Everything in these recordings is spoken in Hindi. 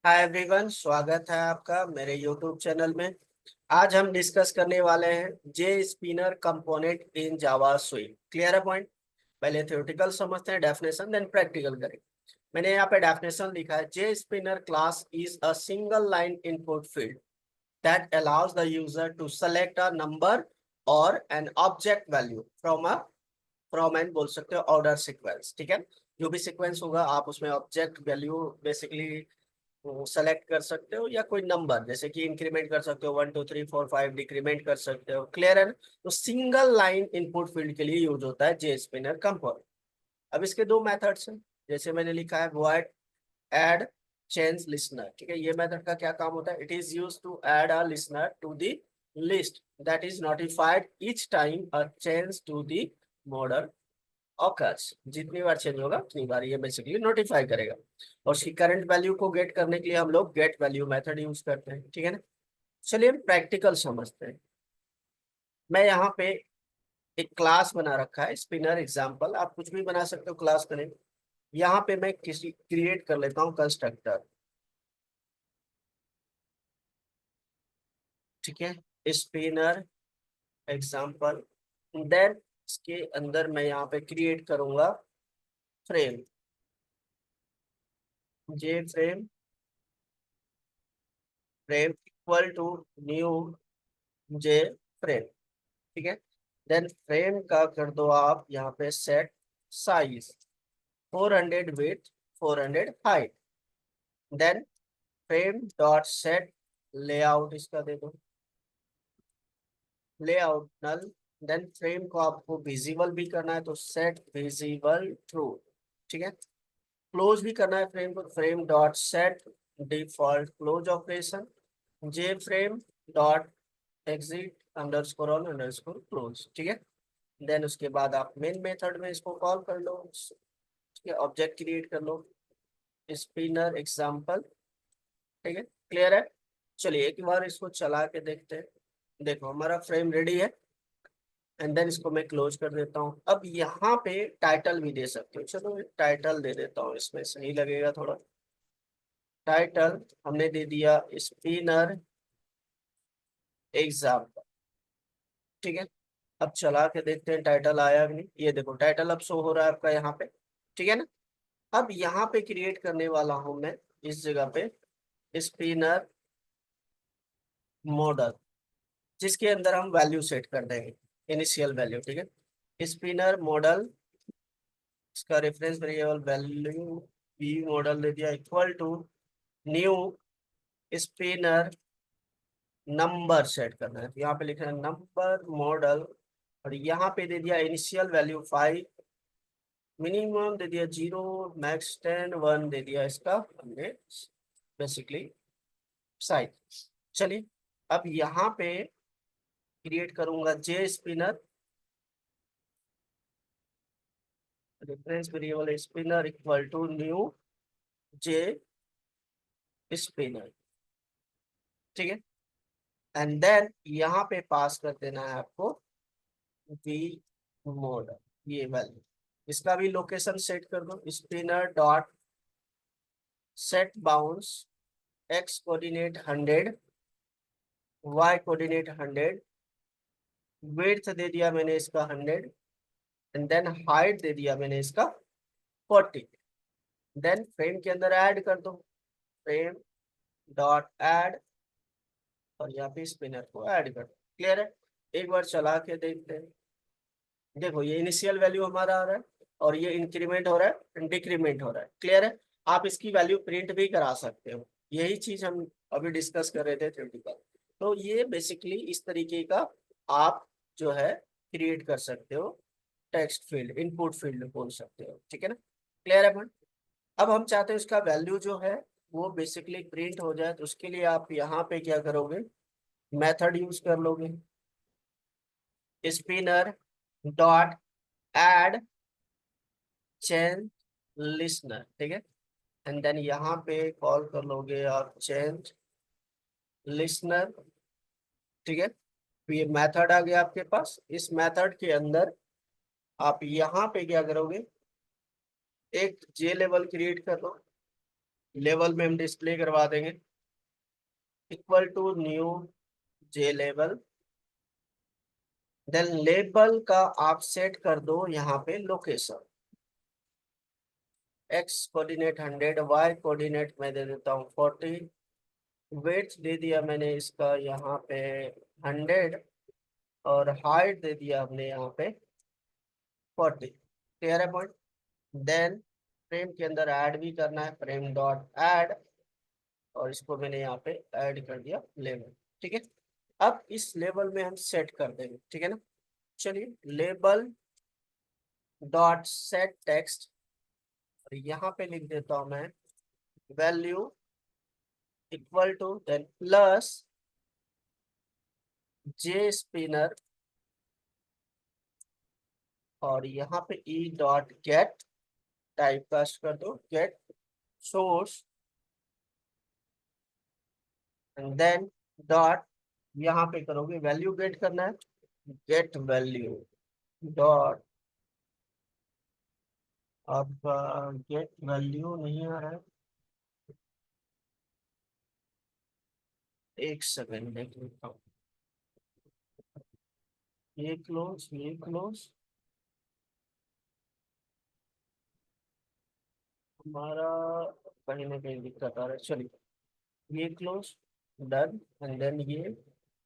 हाय एवरीवन, स्वागत है आपका मेरे यूट्यूब चैनल में। आज हम डिस्कस करने वाले हैं J spinner component in Java Swing. Clear है पॉइंट? पहले थ्योरेटिकल समझते हैं डेफिनेशन, देन प्रैक्टिकल करेंगे। मैंने यहाँ पे डेफिनेशन लिखा है, J spinner class is a single line input field that allows the user to select a number or an object value from an बोल सकते हो ऑर्डर सीक्वेंस। ठीक है, जो भी सीक्वेंस होगा आप उसमें ऑब्जेक्ट वैल्यू बेसिकली सेलेक्ट कर सकते हो, या कोई नंबर जैसे कि इंक्रीमेंट कर सकते हो 1 2 3 4 5, डिक्रीमेंट कर सकते हो। क्लियर है ना? तो सिंगल लाइन इनपुट फील्ड के लिए यूज होता है जे स्पिनर कंपोनेंट। अब इसके दो मेथड्स हैं, जैसे मैंने लिखा है वॉइड एड चेंज लिसनर। ठीक है, ये मेथड का क्या काम होता है? It is use to add a listener to the list that is notified each time a change to the model occurs. जितनी बार चेंज होगा उतनी बार ये बेसिकली नोटिफाई करेगा। और उसकी करंट वैल्यू को गेट करने के लिए हम लोग गेट वैल्यू मेथड यूज करते हैं। ठीक है ना? चलिए हम प्रैक्टिकल समझते हैं। मैं यहाँ पे एक क्लास बना रखा है स्पिनर एग्जाम्पल, आप कुछ भी बना सकते हो क्लास का नेम। यहाँ पे मैं किसी क्रिएट कर लेता हूँ कंस्ट्रक्टर। ठीक है, स्पिनर एग्जाम्पल। देन इसके अंदर मैं यहाँ पे क्रिएट करूंगा frame, J frame, frame equal to new J frame. ठीक है, देन फ्रेम का कर दो आप यहाँ पे set size 400 width 400 height. Then frame dot set layout इसका दे दो लेआउट नल। देन फ्रेम को आपको विजिबल भी करना है तो सेट विजिबल ट्रू। ठीक है, क्लोज भी करना है फ्रेम को, frame dot set default close operation, J frame dot exit underscore on underscore close. ठीक है, देन उसके बाद आप मेन मेथड में इसको कॉल कर लो। ठीक है, ऑब्जेक्ट क्रिएट कर लो स्पिनर एग्जाम्पल। ठीक है, क्लियर है? चलिए एक बार इसको चला के देखते हैं। देखो हमारा फ्रेम रेडी है, एंड देन इसको मैं क्लोज कर देता हूँ। अब यहाँ पे टाइटल भी दे सकते हो, चलो टाइटल दे देता हूँ, इसमें सही लगेगा थोड़ा। टाइटल हमने दे दिया स्पिनर एग्जाम्पल। ठीक है, अब चला के देखते हैं टाइटल आया कि नहीं। ये देखो टाइटल अब शो हो रहा है आपका यहाँ पे। ठीक है ना? अब यहाँ पे क्रिएट करने वाला हूं मैं इस जगह पे स्पिनर मॉडल, जिसके अंदर हम वैल्यू सेट कर देंगे, इनिशियल वैल्यू। ठीक है, स्पिनर मॉडल, इसका reference variable value B model दे दिया equal to new spinner number set करना है, तो यहाँ पे लिखना है नंबर मॉडल। और यहाँ पे दे दिया इनिशियल वैल्यू 5, मिनिमम दे दिया 0, मैक्स 10, 1 दे दिया इसका हमने बेसिकली साइज। चलिए अब यहाँ पे क्रिएट करूंगा J spinner, reference variable spinner equal to new J spinner. ठीक है, एंड देन यहाँ पे पास कर देना है आपको वी मॉडल, ये वैल्यू। इसका भी लोकेशन सेट कर दो, spinner dot set bounds x coordinate 100, Y coordinate 100, width दे दिया मैंने इसका 100, एंड देन हाइट दे दिया मैंने इसका 40। देन फ्रेम के अंदर ऐड कर दो, फ्रेम डॉट ऐड, और यहाँ पे स्पिनर को ऐड कर दो। क्लियर है? एक बार चला के देखते हैं। देखो ये इनिशियल वैल्यू हमारा आ रहा है, और ये इंक्रीमेंट हो रहा है, डिक्रीमेंट हो रहा है। क्लियर है? आप इसकी वैल्यू प्रिंट भी करा सकते हो, यही चीज हम अभी डिस्कस कर रहे थे थ्योरेटिकल। तो ये बेसिकली इस तरीके का आप जो है क्रिएट कर सकते हो, टेक्स्ट फील्ड इनपुट फील्ड बोल सकते हो। ठीक है ना? क्लियर है अपन? अब हम चाहते हैं उसका वैल्यू जो है वो बेसिकली प्रिंट हो जाए, तो उसके लिए आप यहाँ पे क्या करोगे, मेथड यूज कर लोगे spinner dot add change listener. ठीक है, एंड देन यहाँ पे कॉल कर लोगे आप चेंज लिसनर। ठीक है, तो ये मेथड आ गया आपके पास। इस मेथड के अंदर आप यहाँ पे क्या करोगे, एक जे लेवल क्रिएट कर लो, लेवल में हम डिस्प्ले करवा देंगे इक्वल टू न्यू जे लेवल। देन लेबल का आप सेट कर दो यहाँ पे location, X coordinate 100, Y coordinate मैं दे देता हूँ 40, वेट दे दिया मैंने इसका यहाँ पे 100, और हाइट दे दिया हमने यहाँ पे 40। क्लियर है पॉइंट। देन फ्रेम के अंदर ऐड भी करना है, फ्रेम डॉट ऐड, और इसको मैंने यहाँ पे ऐड कर दिया लेवल। ठीक है, अब इस लेवल में हम सेट कर देंगे। ठीक है ना, चलिए लेबल डॉट सेट टेक्स्ट, और यहाँ पे लिख देता हूँ मैं value equal to then plus J spinner, और यहाँ पे E dot get type cast कर दो, get source, and then dot, यहाँ पे करोगे वैल्यू गेट करना है, गेट वैल्यू डॉट, अब गेट वैल्यू नहीं आ रहा है, एक सेकंड देख लेता हूँ, ये क्लोज, ये क्लोज, हमारा कहीं ना कहीं दिक्कत आ रहा है। चलिए ये क्लोज, डन, एंड देन ये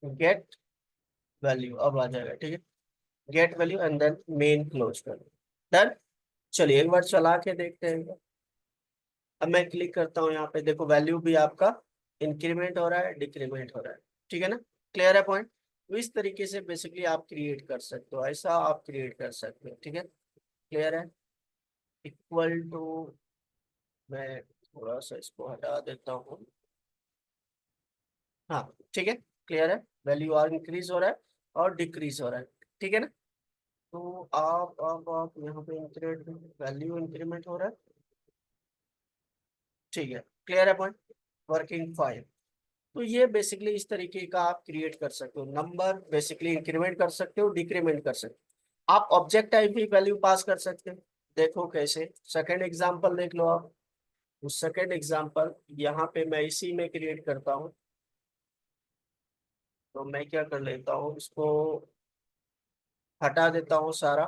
गेट वैल्यू अब आ जाएगा। ठीक है, get value and then main close कर डन। चलिए एक बार चला के देखते हैं। अब मैं क्लिक करता हूँ यहाँ पे, देखो वैल्यू भी आपका इंक्रीमेंट हो रहा है, डिक्रीमेंट हो रहा है। ठीक है ना, क्लियर है पॉइंट। तो इस तरीके से बेसिकली आप क्रिएट कर सकते हो, ऐसा आप क्रिएट कर सकते हो। ठीक है, क्लियर है। इक्वल टू, मैं थोड़ा सा इसको हटा देता हूँ। हाँ ठीक है, क्लियर है, वैल्यू और इंक्रीज हो रहा है और डिक्रीज हो रहा है। ठीक है ना, तो आप यहाँ पे इंक्रीमेंट, वैल्यू इंक्रीमेंट हो रहा है। ठीक है, क्लियर है पॉइंट, वर्किंग फाइन। तो ये बेसिकली इस तरीके का आप क्रिएट कर सकते हो, नंबर बेसिकली इंक्रीमेंट कर सकते हो, डिक्रीमेंट कर सकते हो। आप ऑब्जेक्ट टाइप भी वैल्यू पास कर सकते हो। देखो कैसे, सेकंड एग्जांपल देख लो आप। उस सेकंड एग्जांपल यहाँ पे मैं इसी में क्रिएट करता हूँ। तो मैं क्या कर लेता हूँ, इसको हटा देता हूँ सारा,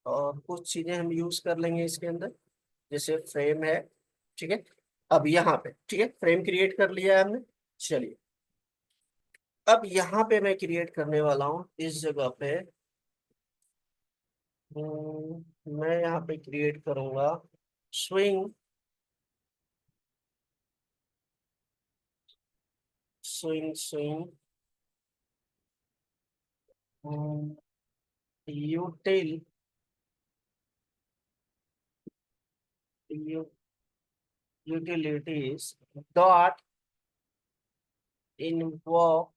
और कुछ चीजें हम यूज कर लेंगे इसके अंदर, जैसे फ्रेम है। ठीक है, अब यहाँ पे ठीक है, फ्रेम क्रिएट कर लिया है हमने। चलिए अब यहाँ पे मैं क्रिएट करने वाला हूँ इस जगह पे, मैं यहाँ पे क्रिएट करूंगा swing, swing swing util, utilities dot invoke,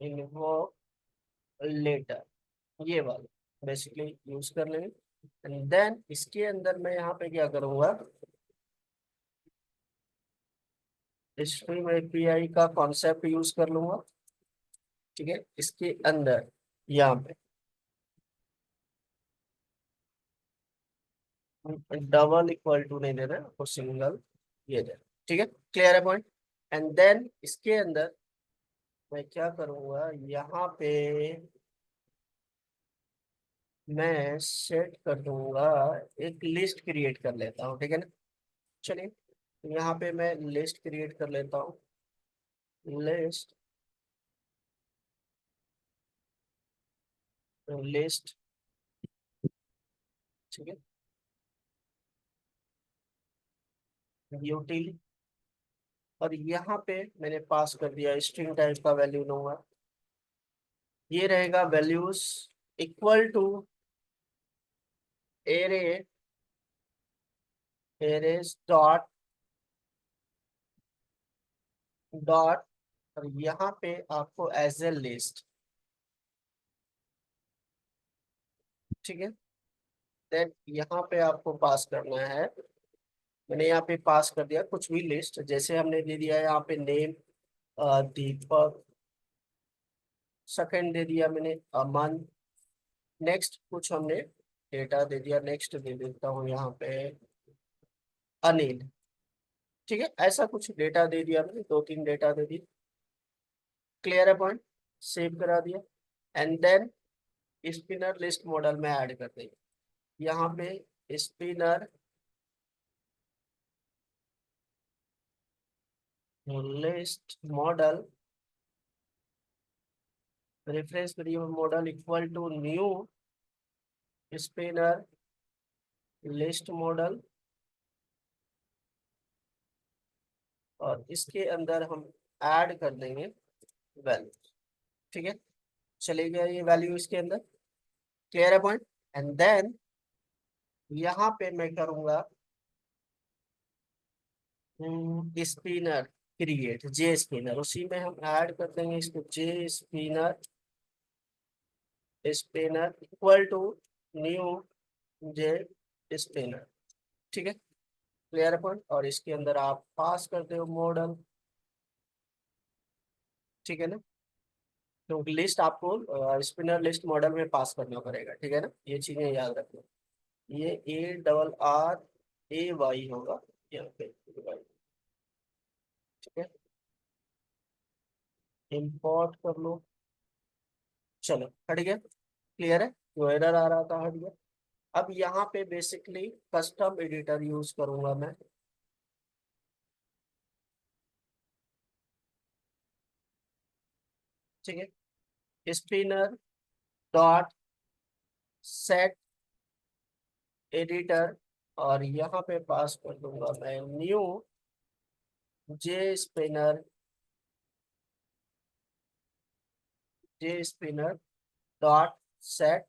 invoke later, ये वाला बेसिकली यूज कर लेंगे। एंड देन इसके अंदर मैं यहाँ पे क्या करूंगा, स्ट्रीम एपीआई का कॉन्सेप्ट यूज कर लूंगा। ठीक है, इसके अंदर यहाँ पे डबल इक्वल टू नहीं देना है, और सिंगल ये देना। ठीक है, क्लियर है पॉइंट। एंड देन इसके अंदर मैं क्या करूंगा, यहाँ पे मैं सेट कर दूंगा, एक लिस्ट क्रिएट कर लेता हूँ। ठीक है ना, चलिए तो यहाँ पे मैं लिस्ट क्रिएट कर लेता हूँ, लिस्ट, लिस्ट। ठीक है, यूटिल, और यहाँ पे मैंने पास कर दिया स्ट्रिंग टाइप का वैल्यू लूंगा, ये रहेगा values equal to array, arrays dot, dot, और यहाँ पे आपको एज ए लिस्ट। ठीक है, देन यहाँ पे आपको पास करना है, मैंने यहाँ पे पास कर दिया कुछ भी लिस्ट, जैसे हमने दे दिया है यहाँ पे नेम दीपक, सेकंड दे दिया मैंने अमन, नेक्स्ट कुछ हमने डेटा दे दिया, नेक्स्ट दे देता हूँ यहाँ पे अनिल। ठीक है, ऐसा कुछ डेटा दे दिया मैंने, 2-3 डेटा दे दी। क्लियर है पॉइंट? सेव करा दिया। And then spinner list model में ऐड कर देंगे यहाँ पे spinner list model reference variable model equal to new spinner list model, और इसके अंदर हम ऐड कर देंगे वैल्यू। ठीक है, चले गया ये वैल्यू इसके अंदर। क्लियर है पॉइंट? एंड देन यहाँ पे मैं करूंगा स्पिनर क्रिएट, जे स्पिनर, उसी में हम ऐड कर देंगे इसको, J spinner spinner equal to new J spinner. ठीक है, क्लियर है पॉइंट? और इसके अंदर आप पास करते हो मॉडल। ठीक है ना, तो लिस्ट आपको स्पिनर लिस्ट मॉडल में पास करना पड़ेगा। ठीक है ना, ये चीजें याद रखना। ये ARRAY होगा यहाँ पे। ठीक है, इंपोर्ट कर लो। चलो हट गया। क्लियर है, जो एरर आ रहा था हट गया। अब यहाँ पे बेसिकली कस्टम एडिटर यूज करूंगा मैं। ठीक है, स्पिनर डॉट सेट एडिटर, और यहाँ पे पास कर दूंगा मैं new J spinner dot set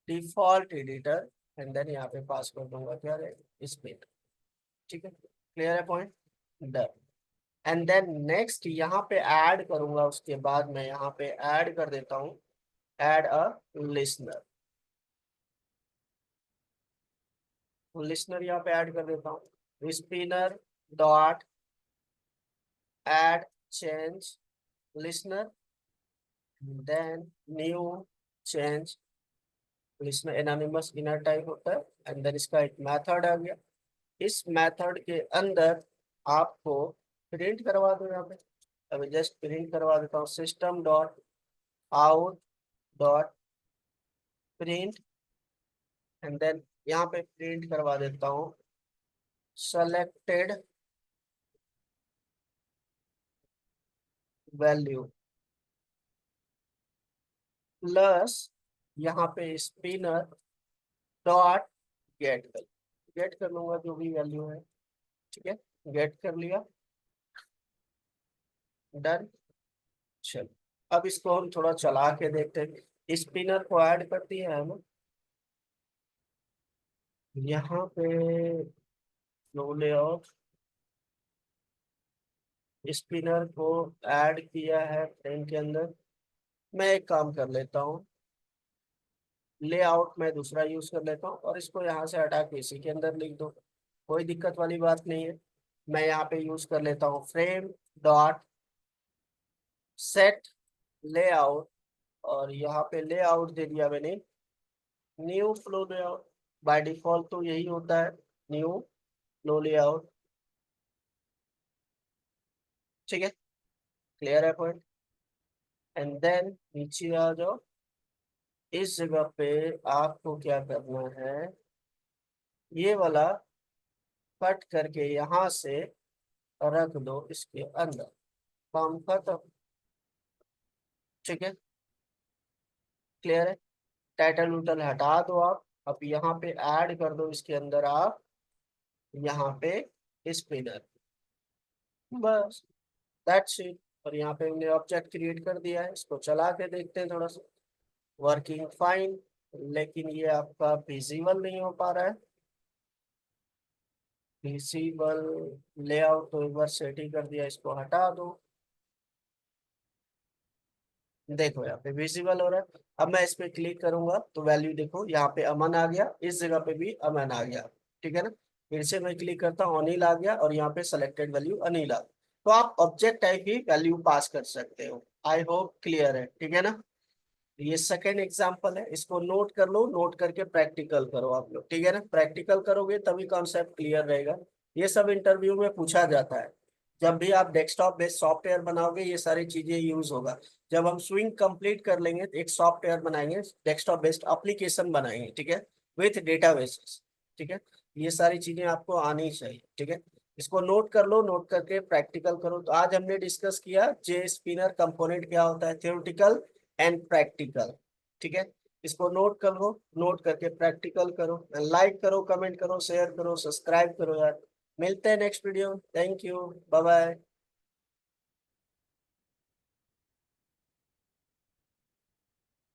default editor, and then यहाँ पे पास कर दूंगा क्या है, स्पिनर। ठीक है, क्लियर है point? Done. And then next यहाँ पे ऐड करूंगा, उसके बाद मैं यहाँ पे ऐड कर देता हूँ ऐड अ लिसनर। लिसनर यहाँ पे ऐड कर देता हूँ, spinner dot add change listener, then new change listener, anonymous inner type होता है, एंड देन इसका एक मेथड आ गया। इस मेथड के अंदर आपको प्रिंट करवा दो यहाँ पे। अभी जस्ट प्रिंट करवा देता हूँ, system dot out dot print, and then यहाँ पे प्रिंट करवा देता हूँ सेलेक्टेड वैल्यू प्लस यहाँ पे स्पिनर डॉट गेट कर लूंगा जो भी वैल्यू है। ठीक है, गेट कर लिया, डन। चलो अब इसको हम थोड़ा चला के देखते हैं। स्पिनर को ऐड कर दिया है ना यहाँ पे, नो लेआउट, स्पिनर को ऐड किया है फ्रेम के अंदर। मैं एक काम कर लेता हूँ, लेआउट में दूसरा यूज कर लेता हूँ, और इसको यहाँ से हटा के इसी के अंदर लिख दो, कोई दिक्कत वाली बात नहीं है। मैं यहाँ पे यूज कर लेता हूँ फ्रेम डॉट सेट लेआउट, और यहाँ पे लेआउट दे दिया मैंने new flow layout. By default तो यही होता है, न्यू फ्लो लेआउट। ठीक है, क्लियर है पॉइंट? एंड देन नीचे आ जाओ, इस जगह पे आपको क्या करना है, ये वाला कट करके यहाँ से रख दो इसके अंदर, काम खत्म। ठीक है, क्लियर है? टाइटल उटल हटा दो आप, अब यहाँ पे ऐड कर दो इसके अंदर आप यहाँ पे स्पिनर, बस दैट्स इट। और यहाँ पे हमने ऑब्जेक्ट क्रिएट कर दिया है, इसको चला के देखते हैं थोड़ा सा। वर्किंग फाइन, लेकिन ये आपका विजिबल नहीं हो पा रहा है। विजिबल लेआउट तो एक बार सेट ही कर दिया, इसको हटा दो। देखो यहाँ पे विजिबल हो रहा है। अब मैं इस पे क्लिक करूंगा तो वैल्यू देखो, यहाँ पे अमन आ गया, इस जगह पे भी अमन आ गया। ठीक है ना, फिर से मैं क्लिक करता हूँ, अनिल आ गया, और यहाँ पे सेलेक्टेड वैल्यू अनिल आ गया। तो आप ऑब्जेक्ट टाइप की वैल्यू पास कर सकते हो। आई होप क्लियर है, ठीक है ना? ये सेकंड एग्जांपल है, इसको नोट कर लो, नोट करके प्रैक्टिकल करो आप लोग, ठीक है ना। प्रैक्टिकल करोगे तभी कॉन्सेप्ट क्लियर रहेगा। ये सब इंटरव्यू में पूछा जाता है। जब भी आप डेस्कटॉप बेस्ड सॉफ्टवेयर बनाओगे ये सारी चीजें यूज होगा। जब हम स्विंग कंप्लीट कर लेंगे तो एक सॉफ्टवेयर बनाएंगे, डेस्कटॉप बेस्ड एप्लीकेशन बनाएंगे, ठीक है, विथ डेटाबेसेस, ठीक है। ये सारी चीजें आपको आनी चाहिए, ठीक है। इसको नोट कर लो, नोट करके प्रैक्टिकल करो। तो आज हमने डिस्कस किया जे स्पिनर कंपोनेंट क्या होता है, थ्योरेटिकल एंड प्रैक्टिकल, ठीक है। इसको नोट कर लो, नोट करके प्रैक्टिकल करो, लाइक करो, कमेंट करो, शेयर करो, सब्सक्राइब करो यार। मिलते हैं next video. Thank you, bye bye.